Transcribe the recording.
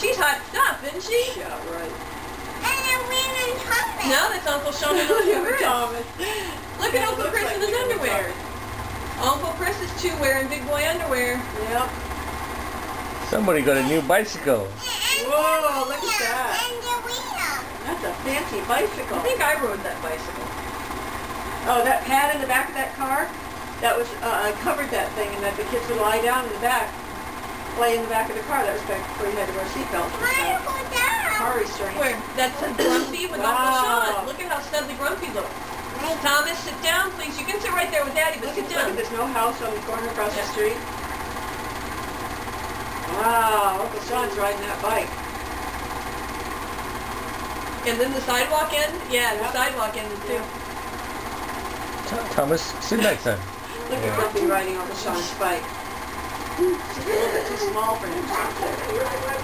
She's hot stuff, isn't she? Yeah, right. And then wearing Thomas. No, that's Uncle Sean and Uncle Chris. Thomas. Look at Uncle Chris in his underwear. Uncle Chris is too wearing big boy underwear. Yep. Somebody got a new bicycle. Whoa, look at that. And the wheel. That's a fancy bicycle. I think I rode that bicycle. Oh, that pad in the back of that car, that was, covered that thing, and that the kids would lie down in the back, lay in the back of the car. That was back before you had to wear seatbelts. Why go down? Car restraints. Where? That's Grumpy with Uncle Wow. Sean. Look at how studly Grumpy looks. Thomas, sit down, please. You can sit right there with Daddy, but sit Look down. at there's no house on the corner across the street. Wow, Uncle Sean's riding that bike. And then the sidewalk end? Yeah, the Yep. sidewalk end too. Thomas, sit next time. Look at Grumpy riding Uncle Sean's bike. It's a little bit too small for him.